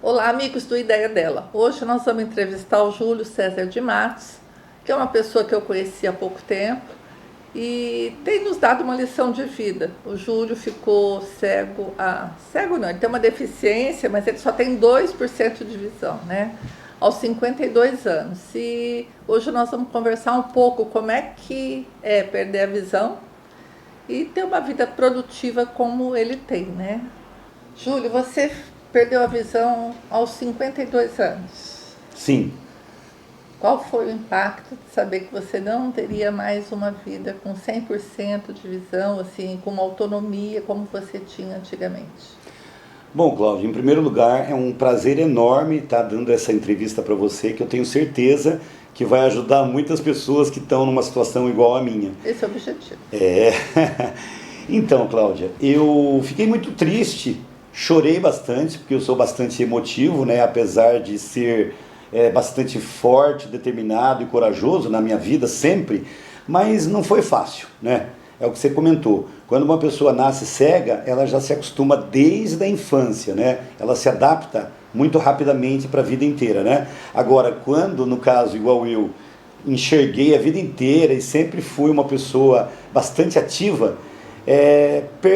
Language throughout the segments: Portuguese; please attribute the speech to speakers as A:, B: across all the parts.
A: Olá, amigos do Ideia Dela. Hoje nós vamos entrevistar o Júlio César de Matos, que é uma pessoa que eu conheci há pouco tempo e tem nos dado uma lição de vida. O Júlio ficou cego, cego não, ele tem uma deficiência, mas ele só tem 2% de visão, né? Aos 52 anos. E hoje nós vamos conversar um pouco como é que é perder a visão e ter uma vida produtiva como ele tem, né? Júlio, você perdeu a visão aos 52 anos.
B: Sim.
A: Qual foi o impacto de saber que você não teria mais uma vida com 100% de visão, assim, com uma autonomia como você tinha antigamente?
B: Bom, Cláudio, em primeiro lugar, é um prazer enorme estar dando essa entrevista para você, que eu tenho certeza que vai ajudar muitas pessoas que estão numa situação igual à minha.
A: Esse é o objetivo.
B: É. Então, Cláudia, eu fiquei muito triste, chorei bastante, porque eu sou bastante emotivo, né? Apesar de ser bastante forte, determinado e corajoso na minha vida, sempre, mas não foi fácil, né? É o que você comentou. Quando uma pessoa nasce cega, ela já se acostuma desde a infância, né? Ela se adapta muito rapidamente para a vida inteira, né? Agora, quando, no caso, igual eu, enxerguei a vida inteira e sempre fui uma pessoa bastante ativa,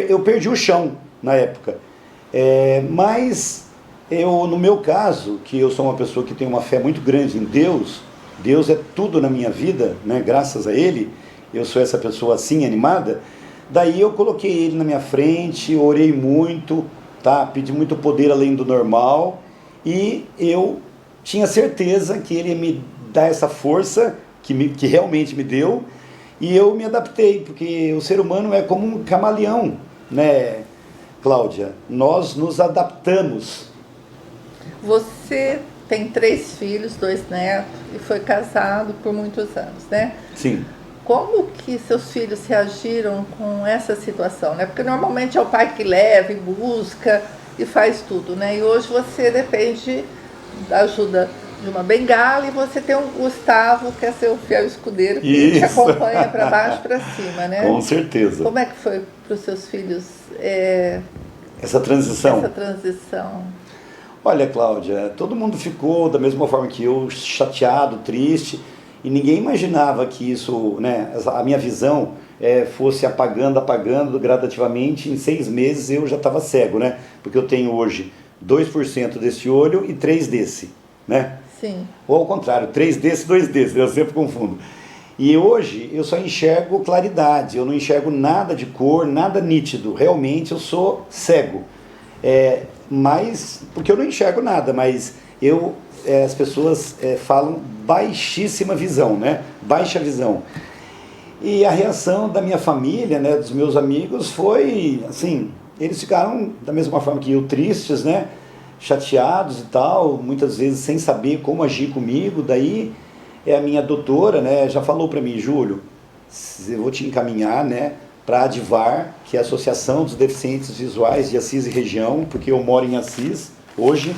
B: eu perdi o chão na época. Mas eu, no meu caso, que eu sou uma pessoa que tem uma fé muito grande em Deus, Deus é tudo na minha vida, né? Graças a Ele, eu sou essa pessoa assim, animada. Daí eu coloquei Ele na minha frente, orei muito, tá? Pedi muito poder além do normal, e eu tinha certeza que Ele ia me dar essa força que realmente me deu, e eu me adaptei, porque o ser humano é como um camaleão, né, Cláudia? Nós nos adaptamos.
A: Você tem 3 filhos, 2 netos e foi casado por muitos anos, né?
B: Sim.
A: Como que seus filhos reagiram com essa situação, né? Porque normalmente é o pai que leva e busca e faz tudo, né? E hoje você depende da ajuda de uma bengala e você tem um Gustavo, que é seu fiel escudeiro, que te acompanha para baixo e para cima, né?
B: Com certeza.
A: Como é que foi para os seus filhos
B: essa transição?
A: Essa transição.
B: Olha, Cláudia, todo mundo ficou da mesma forma que eu, chateado, triste, e ninguém imaginava que isso, né, a minha visão fosse apagando gradativamente. Em 6 meses eu já estava cego, né? Porque eu tenho hoje 2% desse olho e 3 desse, né?
A: Sim.
B: Ou ao contrário, 3 desse, 2 desse, eu sempre confundo. E hoje eu só enxergo claridade, eu não enxergo nada de cor, nada nítido, realmente eu sou cego. Mas, porque eu não enxergo nada, mas as pessoas falam baixíssima visão, né? Baixa visão. E a reação da minha família, né, dos meus amigos, foi assim, eles ficaram da mesma forma que eu, tristes, né? Chateados e tal, muitas vezes sem saber como agir comigo. Daí a minha doutora, né, já falou para mim: Júlio, eu vou te encaminhar, né, para a ADVAR, que é a Associação dos Deficientes Visuais de Assis e Região, porque eu moro em Assis hoje.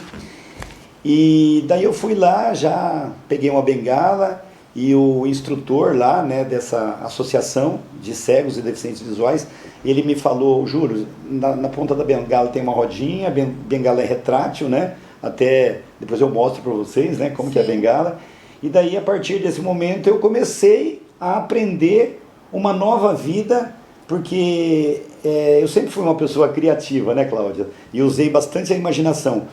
B: E daí eu fui lá, já peguei uma bengala, e o instrutor lá, né, dessa associação de cegos e deficientes visuais, ele me falou: Júlio, na ponta da bengala tem uma rodinha, a bengala é retrátil, né? Até depois eu mostro para vocês, né, como que é a bengala. E daí, a partir desse momento, eu comecei a aprender uma nova vida, porque eu sempre fui uma pessoa criativa, né, Cláudia? E usei bastante a imaginação.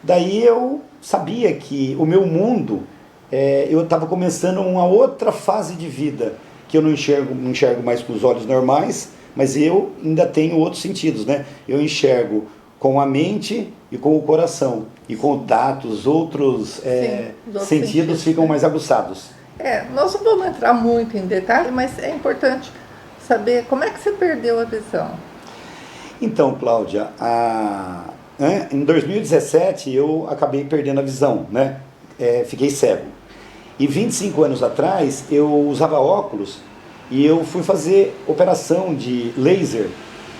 B: Daí eu sabia que o meu mundo, eu estava começando uma outra fase de vida, que eu não enxergo mais com os olhos normais, mas eu ainda tenho outros sentidos, né? Eu enxergo com a mente e com o coração, e com o tato, os outros sentidos ficam mais aguçados.
A: Nós não vamos entrar muito em detalhe, mas é importante saber como é que você perdeu a visão.
B: Então, Cláudia, em 2017 eu acabei perdendo a visão, né? Fiquei cego. E 25 anos atrás eu usava óculos e eu fui fazer operação de laser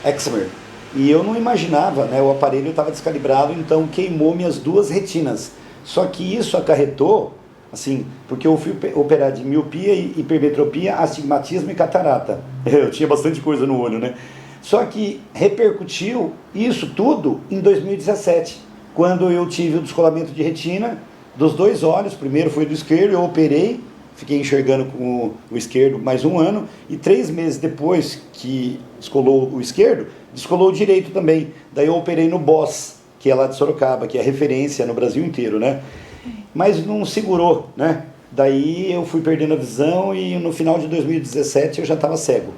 B: excimer. E eu não imaginava, né? O aparelho estava descalibrado, então queimou minhas 2 retinas. Só que isso acarretou, assim, porque eu fui operar de miopia, hipermetropia, astigmatismo e catarata. Eu tinha bastante coisa no olho, né? Só que repercutiu isso tudo em 2017, quando eu tive o descolamento de retina dos dois olhos. Primeiro foi do esquerdo, eu operei, fiquei enxergando com o esquerdo mais 1 ano, e 3 meses depois que descolou o esquerdo, descolou o direito também. Daí eu operei no BOS, que é lá de Sorocaba, que é referência no Brasil inteiro, né? Mas não segurou, né? Daí eu fui perdendo a visão e no final de 2017 eu já estava cego.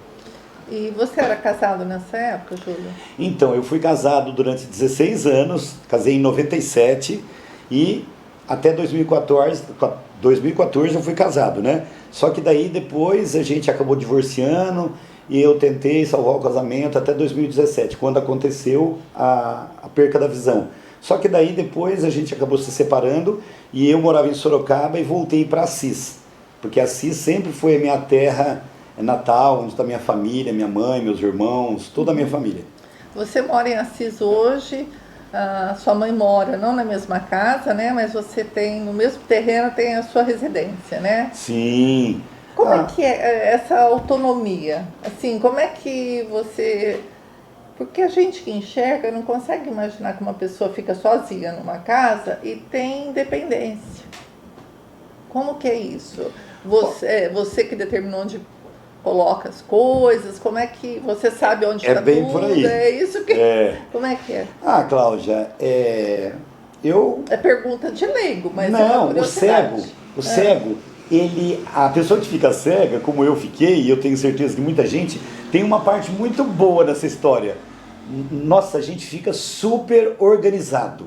A: E você era casado nessa época, Júlio?
B: Então, eu fui casado durante 16 anos, casei em 97 e até 2014 eu fui casado, né? Só que daí depois a gente acabou divorciando e eu tentei salvar o casamento até 2017, quando aconteceu a perca da visão. Só que daí depois a gente acabou se separando e eu morava em Sorocaba e voltei para Assis, porque Assis sempre foi a minha terra natal, onde está minha família, minha mãe, meus irmãos, toda a minha família.
A: Você mora em Assis hoje, sua mãe mora não na mesma casa, né? Mas você tem, no mesmo terreno, tem a sua residência, né?
B: Sim.
A: Como é que é essa autonomia? Assim, como é que você... Porque a gente que enxerga não consegue imaginar que uma pessoa fica sozinha numa casa e tem independência. Como que é isso? Você que determinou onde coloca as coisas, como é que você sabe onde está tudo?
B: É bem por aí.
A: É isso que... Como é que é?
B: Cláudia,
A: É pergunta de leigo, mas
B: não, o cego, a pessoa que fica cega, como eu fiquei, e eu tenho certeza que muita gente, tem uma parte muito boa nessa história. Nossa, a gente fica super organizado,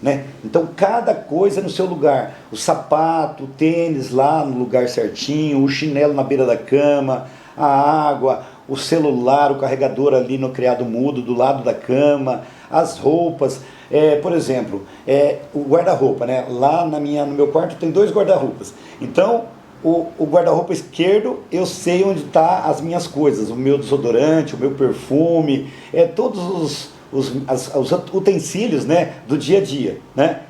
B: né? Então cada coisa no seu lugar, o sapato, o tênis lá no lugar certinho, o chinelo na beira da cama, a água, o celular, o carregador ali no criado mudo do lado da cama, as roupas, por exemplo, o guarda-roupa, né? Lá no meu quarto tem 2 guarda-roupas. Então o guarda-roupa esquerdo, eu sei onde está as minhas coisas, o meu desodorante, o meu perfume, todos os utensílios, né, do dia a dia, né?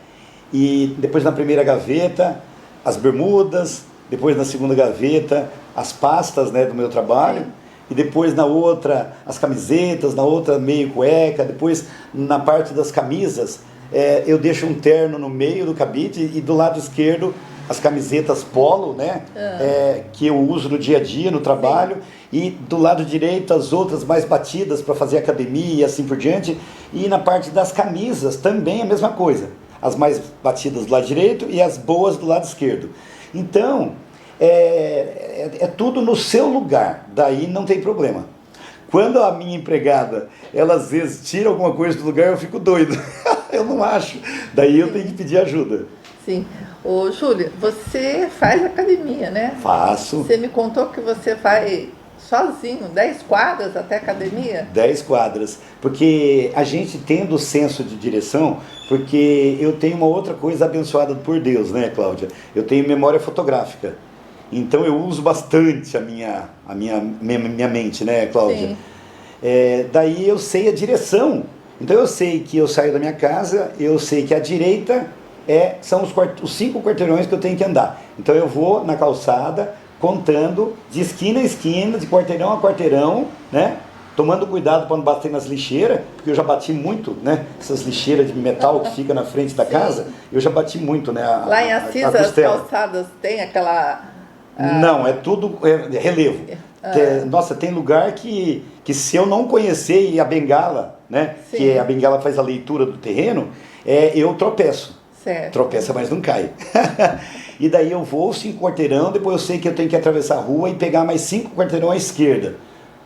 B: E depois na primeira gaveta, as bermudas, depois na segunda gaveta, as pastas, né, do meu trabalho, e depois na outra, as camisetas, na outra meio cueca, depois na parte das camisas, eu deixo um terno no meio do cabide e do lado esquerdo as camisetas polo, né? Que eu uso no dia a dia, no trabalho. Sim. E do lado direito as outras mais batidas para fazer academia e assim por diante. E na parte das camisas também a mesma coisa. As mais batidas do lado direito e as boas do lado esquerdo. Então, é tudo no seu lugar. Daí não tem problema. Quando a minha empregada, ela às vezes tira alguma coisa do lugar, eu fico doido. Eu não acho. Daí eu tenho que pedir ajuda.
A: Sim. Ô, Júlio, você faz academia, né?
B: Faço.
A: Você me contou que você vai sozinho, 10 quadras até a academia?
B: 10 quadras. Porque a gente tendo o senso de direção, porque eu tenho uma outra coisa abençoada por Deus, né, Cláudia? Eu tenho memória fotográfica. Então eu uso bastante a minha mente, né, Cláudia?
A: Sim.
B: Daí eu sei a direção. Então eu sei que eu saio da minha casa, eu sei que a direita são os 5 quarteirões que eu tenho que andar. Então eu vou na calçada, contando de esquina a esquina, de quarteirão a quarteirão, né? Tomando cuidado para não bater nas lixeiras, porque eu já bati muito, né? Essas lixeiras de metal que fica na frente da casa, eu já bati muito, né?
A: Lá em Assis as calçadas tem aquela...
B: Não, é tudo relevo. Nossa, tem lugar que se eu não conhecer e a bengala, né? Sim. Que a bengala faz a leitura do terreno, eu tropeço.
A: Certo.
B: Tropeça, mas não cai. E daí eu vou 5 quarteirão, depois eu sei que eu tenho que atravessar a rua e pegar mais 5 quarteirão à esquerda.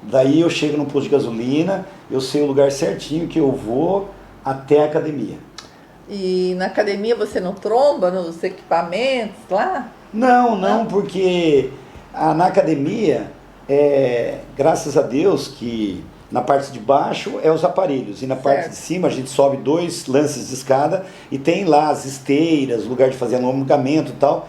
B: Daí eu chego no posto de gasolina, eu sei o lugar certinho que eu vou até a academia.
A: E na academia você não tromba nos equipamentos lá?
B: Não, porque na academia, graças a Deus que na parte de baixo os aparelhos e na parte de cima a gente sobe 2 lances de escada e tem lá as esteiras, lugar de fazer alongamento e tal,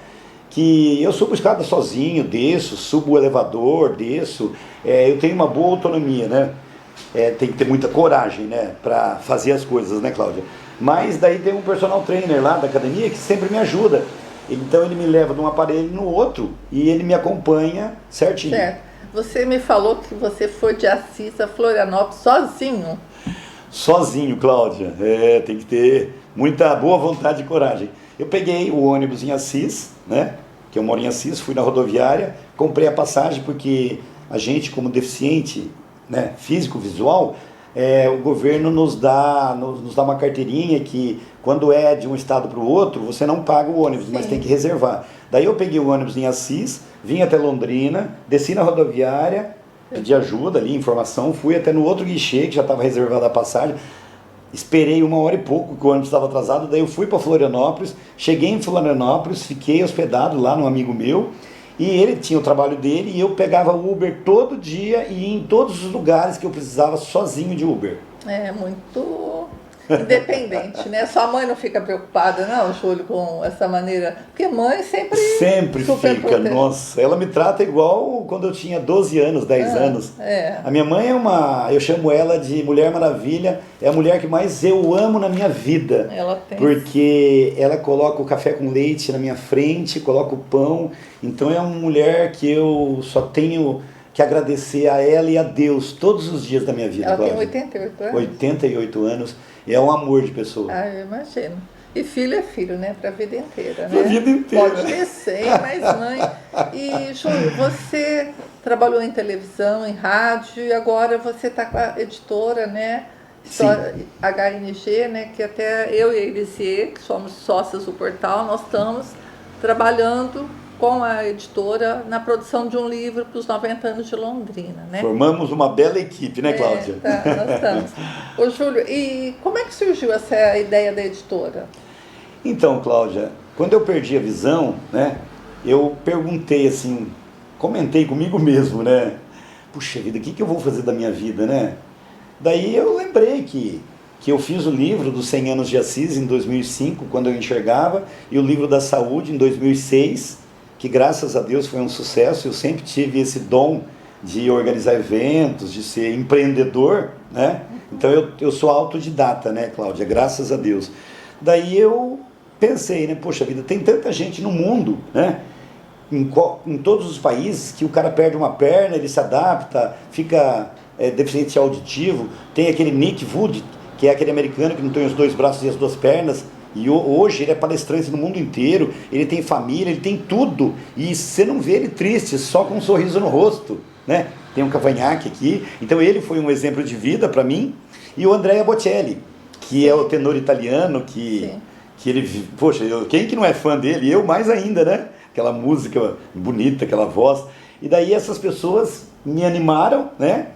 B: que eu subo a escada sozinho, desço, subo o elevador, desço, eu tenho uma boa autonomia, né? Tem que ter muita coragem, né, para fazer as coisas, né, Cláudia? Mas daí tem um personal trainer lá da academia que sempre me ajuda. Então ele me leva de um aparelho no outro e ele me acompanha certinho.
A: Certo. Você me falou que você foi de Assis a Florianópolis sozinho.
B: Sozinho, Cláudia. Tem que ter muita boa vontade e coragem. Eu peguei o ônibus em Assis, né? Que eu moro em Assis, fui na rodoviária, comprei a passagem porque a gente, como deficiente, né, físico, visual, o governo nos dá uma carteirinha que quando é de um estado para o outro, você não paga o ônibus, mas tem que reservar. Daí eu peguei o ônibus em Assis, vim até Londrina, desci na rodoviária, pedi ajuda ali, informação, fui até no outro guichê, que já estava reservada a passagem, esperei 1 hora e pouco, que o ônibus estava atrasado, daí eu fui para Florianópolis, cheguei em Florianópolis, fiquei hospedado lá num amigo meu, e ele tinha o trabalho dele, e eu pegava Uber todo dia e ia em todos os lugares que eu precisava sozinho de Uber.
A: É muito independente, né? Sua mãe não fica preocupada, não, Júlio, com essa maneira? Porque mãe sempre
B: fica, nossa, ela me trata igual quando eu tinha 12 anos, 10 anos. A minha mãe eu chamo ela de Mulher Maravilha, é a mulher que mais eu amo na minha vida.
A: Ela tem.
B: Porque ela coloca o café com leite na minha frente, coloca o pão, então é uma mulher que eu só tenho que agradecer a ela e a Deus todos os dias da minha vida.
A: Ela
B: Cláudia.
A: tem 88 anos?
B: 88 anos, é um amor de pessoa.
A: Ah, eu imagino. E filho é filho, né? Para a vida inteira, né?
B: Para a vida inteira.
A: Pode ter 100, mas mãe. E, Júlio, você trabalhou em televisão, em rádio, e agora você está com a editora, né? HNG, né? Que até eu e a Elisier, que somos sócias do portal, nós estamos trabalhando com a editora na produção de um livro para os 90 anos de Londrina, né?
B: Formamos uma bela equipe, né, Cláudia?
A: Nós estamos. Ô, Júlio, e como é que surgiu essa ideia da editora?
B: Então, Cláudia, quando eu perdi a visão, né, eu perguntei assim, comentei comigo mesmo, né? Puxa vida, o que eu vou fazer da minha vida, né? Daí eu lembrei que eu fiz o livro dos 100 anos de Assis em 2005, quando eu enxergava, e o livro da saúde em 2006, que graças a Deus foi um sucesso. Eu sempre tive esse dom de organizar eventos, de ser empreendedor, né? Então eu sou autodidata, né, Cláudia? Graças a Deus. Daí eu pensei, né, poxa vida, tem tanta gente no mundo, né? Em todos os países, que o cara perde uma perna, ele se adapta, fica deficiente auditivo. Tem aquele Nick Wood, que é aquele americano que não tem os 2 braços e as 2 pernas, e hoje ele é palestrante no mundo inteiro, ele tem família, ele tem tudo, e você não vê ele triste, só com um sorriso no rosto, né? Tem um cavanhaque aqui, então ele foi um exemplo de vida para mim. E o Andrea Bocelli, que é o tenor italiano, que ele, poxa, quem que não é fã dele? Eu mais ainda, né? Aquela música bonita, aquela voz. E daí essas pessoas me animaram, né?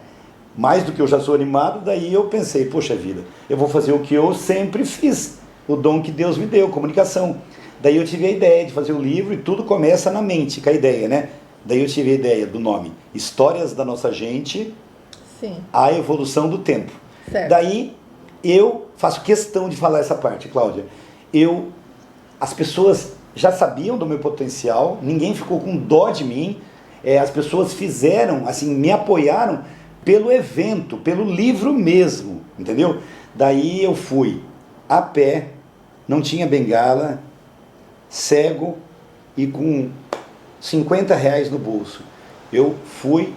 B: Mais do que eu já sou animado. Daí eu pensei, poxa vida, eu vou fazer o que eu sempre fiz, o dom que Deus me deu, comunicação. Daí eu tive a ideia de fazer o livro, e tudo começa na mente, com a ideia, né? Daí eu tive a ideia do nome Histórias da Nossa Gente, a Evolução do Tempo.
A: Certo.
B: Daí eu faço questão de falar essa parte, Cláudia. As pessoas já sabiam do meu potencial, ninguém ficou com dó de mim, as pessoas fizeram, assim, me apoiaram pelo evento, pelo livro mesmo, entendeu? Daí eu fui a pé, não tinha bengala, cego e com R$50 no bolso. Eu fui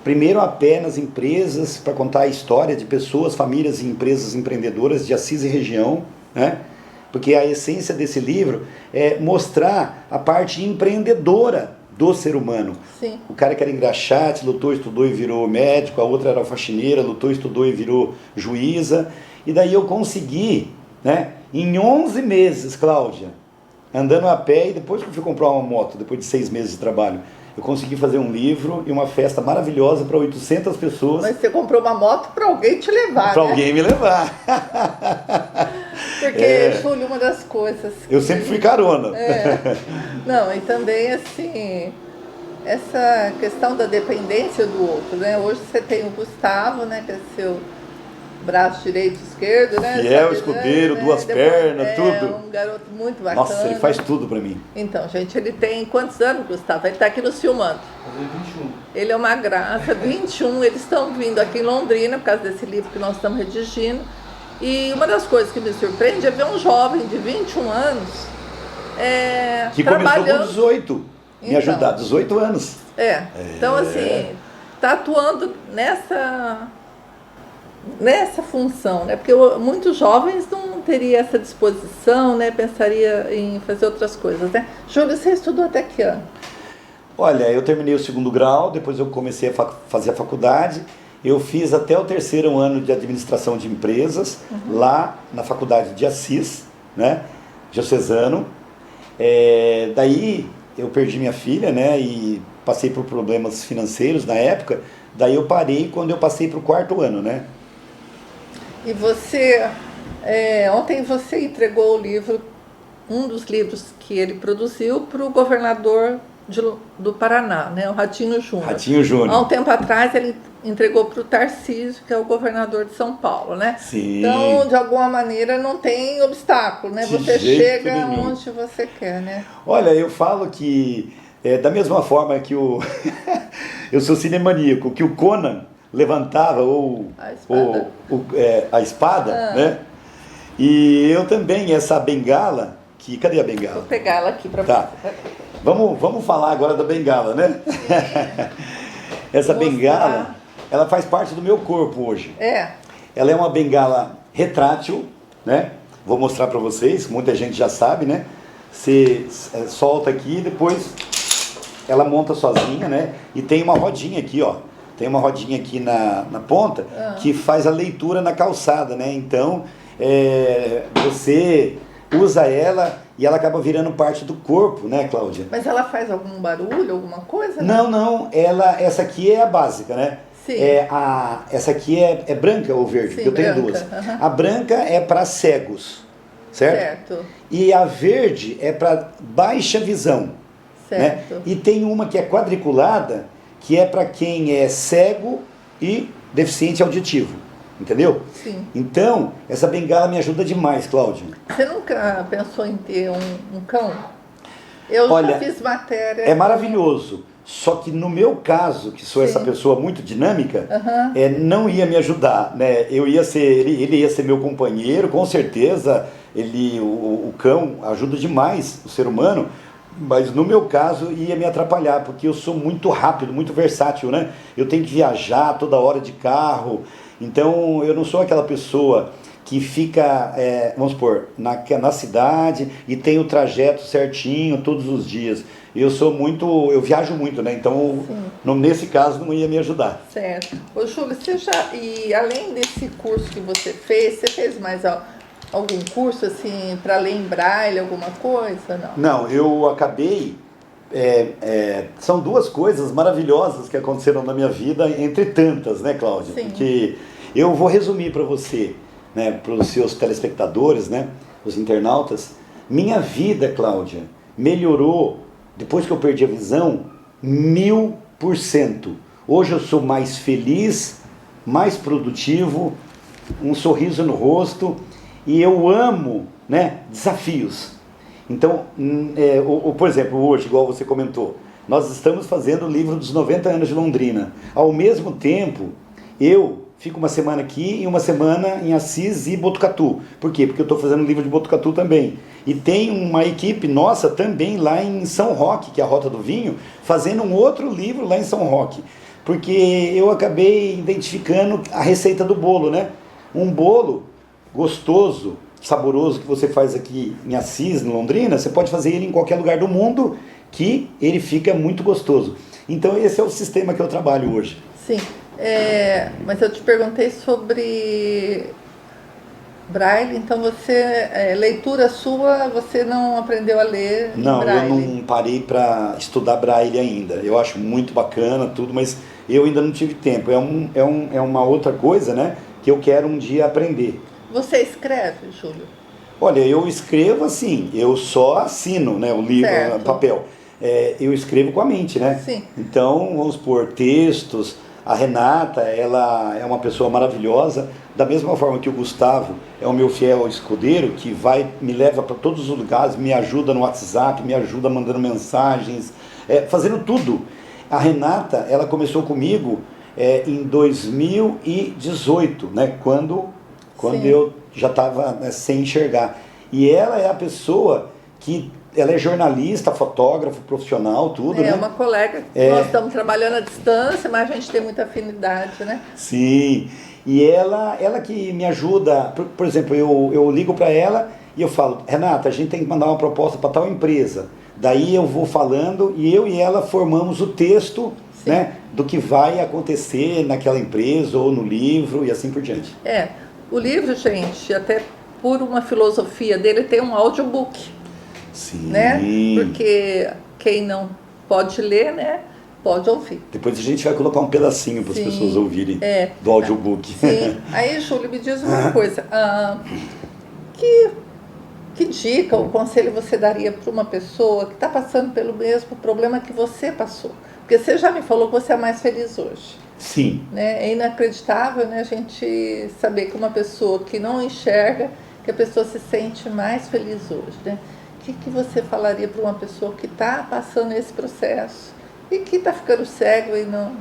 B: primeiro a pé nas empresas para contar a história de pessoas, famílias e empresas empreendedoras de Assis e região, né? Porque a essência desse livro é mostrar a parte empreendedora do ser humano.
A: Sim.
B: O cara que era engraxate, lutou, estudou e virou médico, a outra era faxineira, lutou, estudou e virou juíza. E daí eu consegui, né, em 11 meses, Cláudia, andando a pé, e depois que eu fui comprar uma moto, depois de 6 meses de trabalho, eu consegui fazer um livro e uma festa maravilhosa para 800 pessoas.
A: Mas você comprou uma moto para alguém te levar,
B: Para
A: né?
B: alguém me levar.
A: Porque, Júlio, uma das coisas que...
B: Eu sempre fui carona.
A: Não, e também, assim, essa questão da dependência do outro, né? Hoje você tem o Gustavo, né, que é seu braço direito e esquerdo, né?
B: Fiel, escudeiro,
A: né?
B: 2 pernas, tudo.
A: Um garoto muito bacana.
B: Nossa, ele faz tudo pra mim.
A: Então, gente, ele tem quantos anos, Gustavo? Ele tá aqui nos filmando.
C: Fazer 21.
A: Ele é uma graça, 21. Eles estão vindo aqui em Londrina por causa desse livro que nós estamos redigindo. E uma das coisas que me surpreende é ver um jovem de 21 anos
B: que
A: trabalhando...
B: começou com 18. Me
A: Então,
B: ajudar, 18 anos.
A: Então, assim, tá atuando nessa função, né? Porque muitos jovens não teria essa disposição, né? Pensaria em fazer outras coisas, né? Júlio, você estudou até que ano?
B: Olha, eu terminei o 2º grau, depois eu comecei a fazer a faculdade. Eu fiz até o 3º ano de administração de empresas, lá na faculdade de Assis, né? Diocesano. Daí eu perdi minha filha, né? E passei por problemas financeiros na época. Daí eu parei quando eu passei para o 4º ano, né?
A: E você, ontem você entregou o livro, um dos livros que ele produziu, para o governador do Paraná, né? O Ratinho Júnior.
B: Ratinho Júnior.
A: Há um tempo atrás ele entregou para o Tarcísio, que é o governador de São Paulo, né?
B: Sim.
A: Então, de alguma maneira, não tem obstáculo, né?
B: De
A: Você
B: jeito
A: chega
B: nenhum.
A: onde você quer, né?
B: Olha, eu falo que, da mesma forma que eu sou cinemaníaco, que o Conan levantava a espada, né? E eu também, essa bengala, cadê a bengala?
A: Vou pegar ela aqui para
B: Tá.
A: você.
B: Vamos falar agora da bengala, né? Essa bengala, ela faz parte do meu corpo hoje. Ela é uma bengala retrátil, né? Vou mostrar para vocês, muita gente já sabe, né? Você solta aqui e depois ela monta sozinha, né? E tem uma rodinha aqui, ó. Tem uma rodinha aqui na ponta que faz a leitura na calçada, né? Então, você usa ela e ela acaba virando parte do corpo, né, Cláudia?
A: Mas ela faz algum barulho, alguma coisa?
B: Não. Essa aqui é a básica, né?
A: Sim.
B: Essa aqui é branca ou verde?
A: Sim,
B: eu tenho
A: branca.
B: duas. A branca é para cegos, certo? E a verde é para baixa visão.
A: Certo.
B: Né? E tem uma que é quadriculada, que é para quem é cego e deficiente auditivo. Entendeu?
A: Sim.
B: Então, essa bengala me ajuda demais, Cláudia.
A: Você nunca pensou em ter um cão? Eu já fiz matéria.
B: É maravilhoso. Só que no meu caso, que sou essa pessoa muito dinâmica, não ia me ajudar, né? Ele ia ser meu companheiro, com certeza. O cão ajuda demais o ser humano, mas no meu caso ia me atrapalhar, porque eu sou muito rápido, muito versátil, né? Eu tenho que viajar toda hora de carro, então eu não sou aquela pessoa que fica, vamos supor, na cidade e tem o trajeto certinho todos os dias. Eu viajo muito, né? Então, nesse caso, não ia me ajudar.
A: Certo. Ô, Júlio, e além desse curso que você fez mais algum curso, assim, para ler em braille, alguma coisa?
B: Não, eu acabei... são duas coisas maravilhosas que aconteceram na minha vida, entre tantas, né, Cláudia?
A: Sim.
B: Porque eu vou resumir para você, né, para os seus telespectadores, né, os internautas. Minha vida, Cláudia, melhorou, depois que eu perdi a visão, 1000%. Hoje eu sou mais feliz, mais produtivo, um sorriso no rosto, e eu amo, né, desafios. Então, por exemplo, hoje, igual você comentou, nós estamos fazendo o livro dos 90 anos de Londrina. Ao mesmo tempo, eu fico uma semana aqui e uma semana em Assis e Botucatu. Por quê? Porque eu estou fazendo o livro de Botucatu também. E tem uma equipe nossa também lá em São Roque, que é a Rota do Vinho, fazendo um outro livro lá em São Roque. Porque eu acabei identificando a receita do bolo, né? Um bolo gostoso, saboroso, que você faz aqui em Assis, em Londrina, você pode fazer ele em qualquer lugar do mundo, que ele fica muito gostoso. Então esse é o sistema que eu trabalho hoje.
A: Sim, mas eu te perguntei sobre braille, então leitura sua, você não aprendeu a ler em braille?
B: Não, eu não parei para estudar braille ainda. Eu acho muito bacana tudo, mas eu ainda não tive tempo. É uma outra coisa, né, que eu quero um dia aprender.
A: Você escreve, Júlio?
B: Olha, eu escrevo assim, eu só assino, né, o livro, o papel. Eu escrevo com a mente, né?
A: Sim.
B: Então, vamos supor, textos. A Renata, ela é uma pessoa maravilhosa, da mesma forma que o Gustavo é o meu fiel escudeiro, que me leva para todos os lugares, me ajuda no WhatsApp, me ajuda mandando mensagens, fazendo tudo. A Renata, ela começou comigo em 2018, né, quando eu já estava sem enxergar. E ela é a pessoa que... Ela é jornalista, fotógrafo, profissional, tudo, né?
A: É uma colega. Nós estamos trabalhando à distância, mas a gente tem muita afinidade, né?
B: Sim. E ela que me ajuda, por exemplo, eu ligo para ela e eu falo, Renata, a gente tem que mandar uma proposta para tal empresa. Daí eu vou falando e eu e ela formamos o texto, né, do que vai acontecer naquela empresa ou no livro e assim por diante.
A: O livro, gente, até por uma filosofia dele, tem um audiobook.
B: Sim.
A: Né? Porque quem não pode ler, né, pode ouvir.
B: Depois a gente vai colocar um pedacinho para as pessoas ouvirem do audiobook.
A: Sim. Aí, Júlio, me diz uma coisa. Que dica ou conselho você daria para uma pessoa que está passando pelo mesmo problema que você passou? Porque você já me falou que você é mais feliz hoje.
B: Sim.
A: Né? É inacreditável, né, a gente saber que uma pessoa que não enxerga, que a pessoa se sente mais feliz hoje. Né? O que você falaria para uma pessoa que está passando esse processo e que está ficando cego e não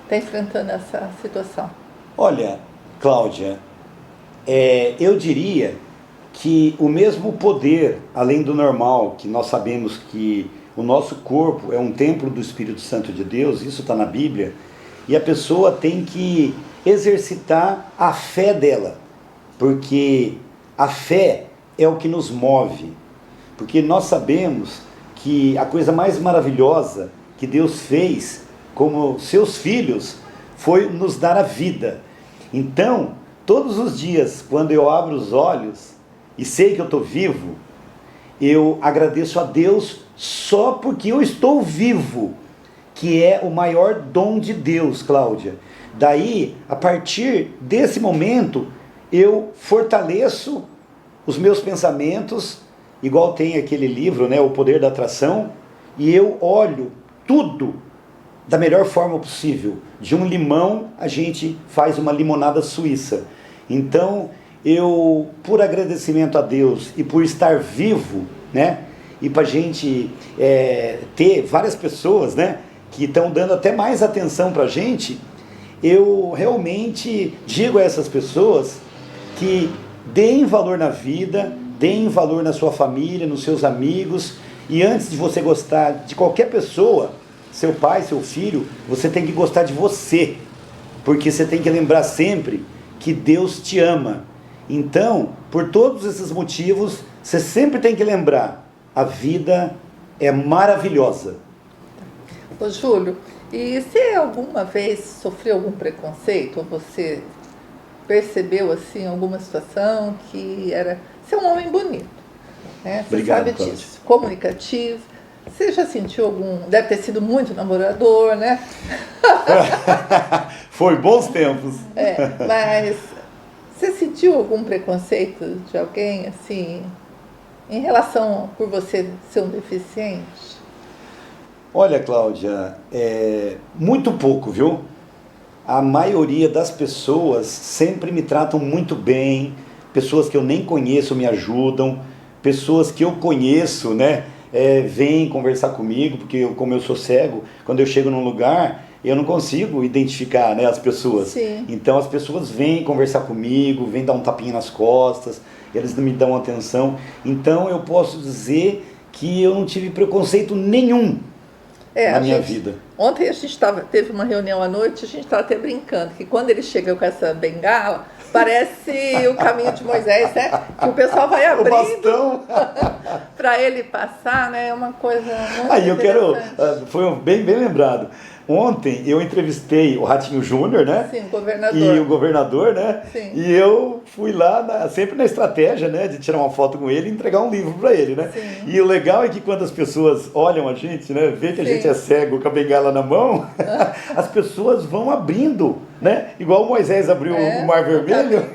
A: está enfrentando essa situação?
B: Olha, Cláudia, eu diria que o mesmo poder, além do normal, que nós sabemos que o nosso corpo é um templo do Espírito Santo de Deus, isso está na Bíblia, e a pessoa tem que exercitar a fé dela, porque a fé é o que nos move, porque nós sabemos que a coisa mais maravilhosa que Deus fez como seus filhos foi nos dar a vida. Então, todos os dias, quando eu abro os olhos e sei que eu estou vivo, eu agradeço a Deus só porque eu estou vivo, que é o maior dom de Deus, Cláudia. Daí, a partir desse momento, eu fortaleço os meus pensamentos, igual tem aquele livro, né, O Poder da Atração, e eu olho tudo da melhor forma possível. De um limão, a gente faz uma limonada suíça. Então, eu, por agradecimento a Deus e por estar vivo, né, e para a gente ter várias pessoas, né, que estão dando até mais atenção para a gente, eu realmente digo a essas pessoas que deem valor na vida, deem valor na sua família, nos seus amigos, e antes de você gostar de qualquer pessoa, seu pai, seu filho, você tem que gostar de você, porque você tem que lembrar sempre que Deus te ama. Então, por todos esses motivos, você sempre tem que lembrar, a vida é maravilhosa.
A: Ô Júlio, e você alguma vez sofreu algum preconceito, ou você percebeu assim alguma situação que era... Você é um homem bonito, né? Você
B: Obrigado,
A: sabe
B: Cláudia.
A: disso, comunicativo. Você já sentiu algum... Deve ter sido muito namorador, né?
B: Foi bons tempos.
A: Mas você sentiu algum preconceito de alguém, assim, em relação por você ser um deficiente?
B: Olha, Cláudia, muito pouco, viu? A maioria das pessoas sempre me tratam muito bem, pessoas que eu nem conheço me ajudam, pessoas que eu conheço, né, vêm conversar comigo, porque como eu sou cego, quando eu chego num lugar, eu não consigo identificar, né, as pessoas.
A: Sim.
B: Então as pessoas vêm conversar comigo, vêm dar um tapinha nas costas, eles não me dão atenção. Então eu posso dizer que eu não tive preconceito nenhum na minha vida.
A: Ontem a gente teve uma reunião à noite, a gente estava até brincando, que quando ele chega com essa bengala, parece o caminho de Moisés, né? Que o pessoal vai abrindo para ele passar, né? É uma coisa muito
B: Aí eu quero,
A: interessante.
B: bem lembrado. Ontem eu entrevistei o Ratinho Júnior, né?
A: Sim, o governador.
B: E o governador, né?
A: Sim.
B: E eu fui lá, sempre na estratégia, né? De tirar uma foto com ele e entregar um livro para ele, né?
A: Sim.
B: E o legal é que quando as pessoas olham a gente, né? Vê que a
A: Sim.
B: gente é cego com a bengala na mão, as pessoas vão abrindo, né? Igual Moisés abriu o Mar Vermelho,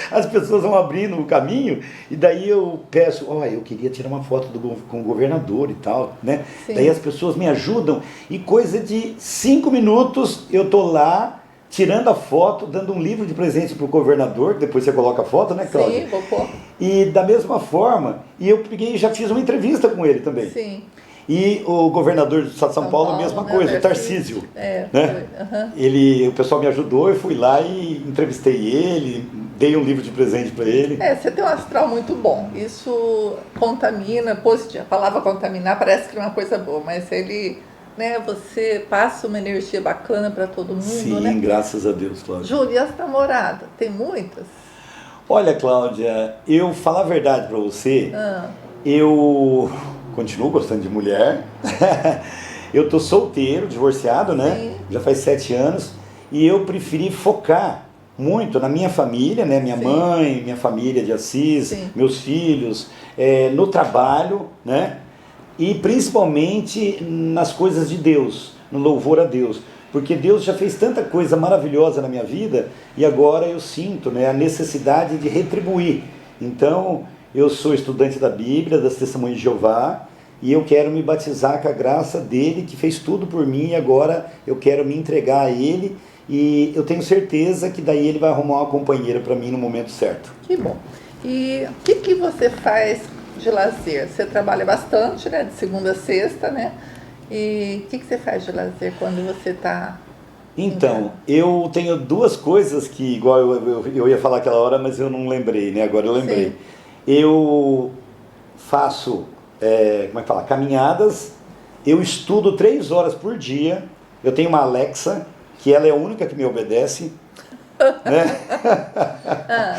B: as pessoas vão abrindo o caminho, e daí eu peço, eu queria tirar uma foto com o governador e tal, né?
A: Sim.
B: Daí as pessoas me ajudam, e coisa de 5 minutos eu tô lá, tirando a foto, dando um livro de presente pro governador, depois você coloca a foto, né, Cláudia?
A: Sim, vou pôr.
B: E da mesma forma, e eu peguei e já fiz uma entrevista com ele também.
A: Sim.
B: E o governador do estado de São Paulo, mesma
A: né,
B: coisa, o Tarcísio.
A: né?
B: O pessoal me ajudou, eu fui lá e entrevistei ele, dei um livro de presente para ele.
A: Você tem um astral muito bom. Isso contamina, positivo. A palavra contaminar parece que é uma coisa boa, mas ele né? Você passa uma energia bacana para todo mundo,
B: Sim,
A: né?
B: graças a Deus, Cláudia.
A: Júlio, e as namoradas? Tem muitas?
B: Olha, Cláudia, eu falar a verdade para você,
A: Ah,
B: eu continuo gostando de mulher. Eu tô solteiro, divorciado, né?
A: sim,
B: Já faz 7 anos. E eu preferi focar muito na minha família, né? Minha
A: sim,
B: mãe, minha família de Assis,
A: sim.
B: meus filhos, no trabalho, né? E principalmente nas coisas de Deus, no louvor a Deus. Porque Deus já fez tanta coisa maravilhosa na minha vida e agora eu sinto, né, a necessidade de retribuir. Então, eu sou estudante da Bíblia, das Testemunhas de Jeová, e eu quero me batizar com a graça dele, que fez tudo por mim, e agora eu quero me entregar a ele, e eu tenho certeza que daí ele vai arrumar uma companheira para mim no momento certo.
A: Que bom. E o que que você faz de lazer? Você trabalha bastante, né? De segunda a sexta, né? E o que que você faz de lazer quando você está em casa?
B: Então, eu tenho duas coisas que, igual eu ia falar aquela hora, mas eu não lembrei, né? Agora eu lembrei.
A: Sim.
B: Eu faço, como é que fala? Caminhadas, eu estudo 3 horas por dia, eu tenho uma Alexa, que ela é a única que me obedece, né?
A: Ah,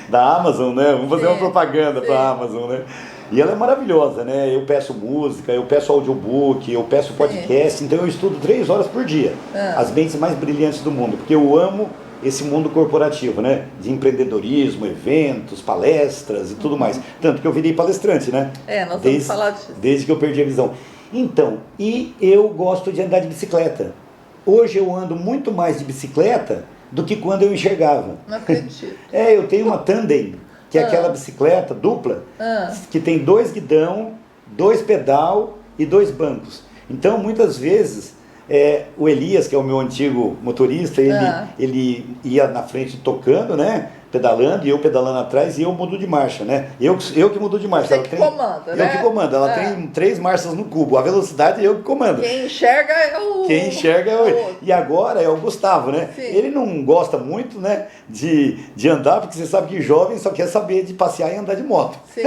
B: Da Amazon, né? Vamos fazer uma
A: sim,
B: propaganda para a
A: sim,
B: Amazon, né? E ela é maravilhosa, né? Eu peço música, eu peço audiobook, eu peço podcast, então eu estudo 3 horas por dia.
A: ah,
B: As mentes mais brilhantes do mundo, porque eu amo esse mundo corporativo, né? De empreendedorismo, eventos, palestras e tudo mais. Tanto que eu virei palestrante, né?
A: nós vamos falar disso.
B: Desde que eu perdi a visão. Então, e eu gosto de andar de bicicleta. Hoje eu ando muito mais de bicicleta do que quando eu enxergava.
A: Não acredito.
B: Eu tenho uma tandem, que é
A: Ah.
B: aquela bicicleta dupla,
A: Ah,
B: que tem 2 guidão, 2 pedal e 2 bancos. Então, muitas vezes, o Elias, que é o meu antigo motorista, ele ia na frente tocando, né? Pedalando, e eu pedalando atrás, e eu mudo de marcha, né? Eu que mudo de marcha.
A: você que comanda, né?
B: Eu que comando. Ela tem 3 marchas no cubo. A velocidade eu que comando.
A: Quem enxerga é o...
B: Quem enxerga é
A: o
B: o...
A: outro.
B: E agora é o Gustavo, né?
A: Sim.
B: Ele não gosta muito, né, de andar, porque você sabe que jovem só quer saber de passear e andar de moto.
A: Sim.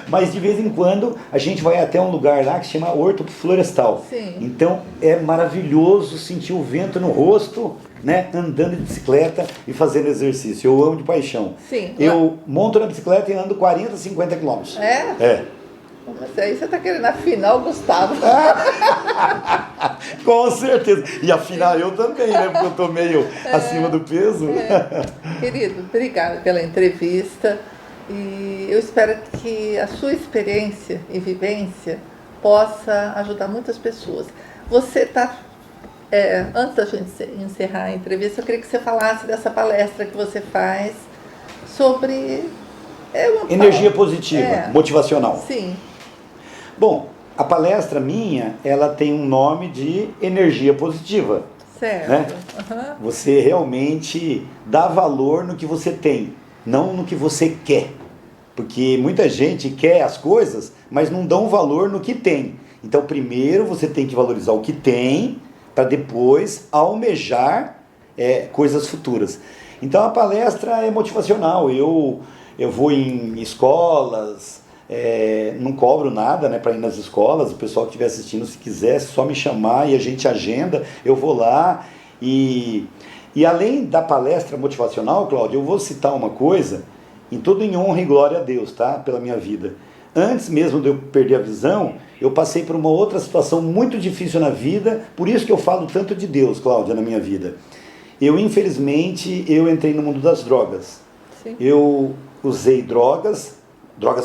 B: Mas de vez em quando a gente vai até um lugar lá que chama Horto Florestal.
A: Sim.
B: Então é maravilhoso sentir o vento no rosto, né, andando de bicicleta e fazendo exercício. Eu amo de paixão.
A: Sim.
B: Eu monto na bicicleta e ando 40, 50 quilômetros.
A: É? Mas aí você está querendo afinar o Gustavo.
B: Com certeza. E afinal eu também, né? Porque eu tô meio acima do peso.
A: Querido, obrigada pela entrevista. E eu espero que a sua experiência e vivência possa ajudar muitas pessoas. Você está... antes da gente encerrar a entrevista, eu queria que você falasse dessa palestra que você faz sobre...
B: Energia positiva, motivacional.
A: Sim.
B: Bom, a palestra minha, ela tem um nome de energia positiva.
A: Certo.
B: Né?
A: Uhum.
B: Você realmente dá valor no que você tem, não no que você quer. Porque muita gente quer as coisas, mas não dão valor no que tem. Então, primeiro você tem que valorizar o que tem, para depois almejar coisas futuras. Então, a palestra é motivacional. Eu vou em escolas, não cobro nada, né, para ir nas escolas. O pessoal que estiver assistindo, se quiser, é só me chamar e a gente agenda. Eu vou lá e além da palestra motivacional, Cláudio, eu vou citar uma coisa, em tudo em honra e glória a Deus, tá? Pela minha vida. Antes mesmo de eu perder a visão, eu passei por uma outra situação muito difícil na vida, por isso que eu falo tanto de Deus, Cláudia, na minha vida. Infelizmente, eu entrei no mundo das drogas.
A: Sim.
B: Eu usei drogas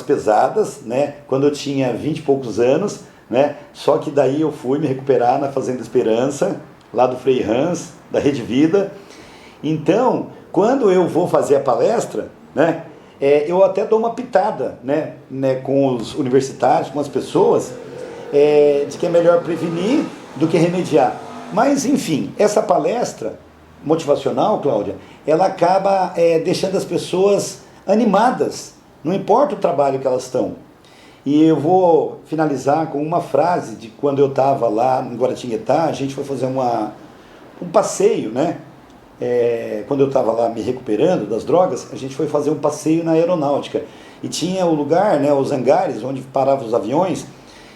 B: pesadas, né? Quando eu tinha 20 e poucos anos, né? Só que daí eu fui me recuperar na Fazenda Esperança, lá do Frei Hans, da Rede Vida. Então, quando eu vou fazer a palestra, né? Eu até dou uma pitada, né, com os universitários, com as pessoas, de que é melhor prevenir do que remediar. Mas, enfim, essa palestra motivacional, Cláudia, ela acaba deixando as pessoas animadas, não importa o trabalho que elas estão. E eu vou finalizar com uma frase de quando eu estava lá em Guaratinguetá, a gente foi fazer um passeio, né? Quando eu estava lá me recuperando das drogas, a gente foi fazer um passeio na aeronáutica. E tinha o lugar, né, os hangares, onde paravam os aviões,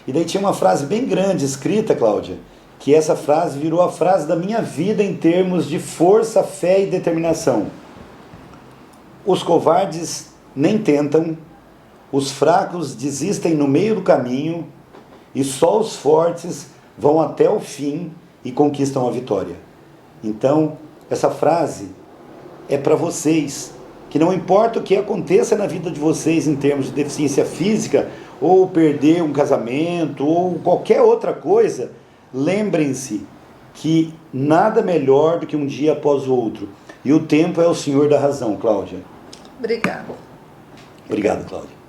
B: E daí tinha uma frase bem grande escrita, Cláudia, que essa frase virou a frase da minha vida em termos de força, fé e determinação. Os covardes nem tentam, os fracos desistem no meio do caminho e só os fortes vão até o fim e conquistam a vitória. Então, essa frase é para vocês, que não importa o que aconteça na vida de vocês em termos de deficiência física, ou perder um casamento, ou qualquer outra coisa, lembrem-se que nada melhor do que um dia após o outro. E o tempo é o senhor da razão, Cláudia.
A: Obrigada.
B: Obrigado, Cláudia.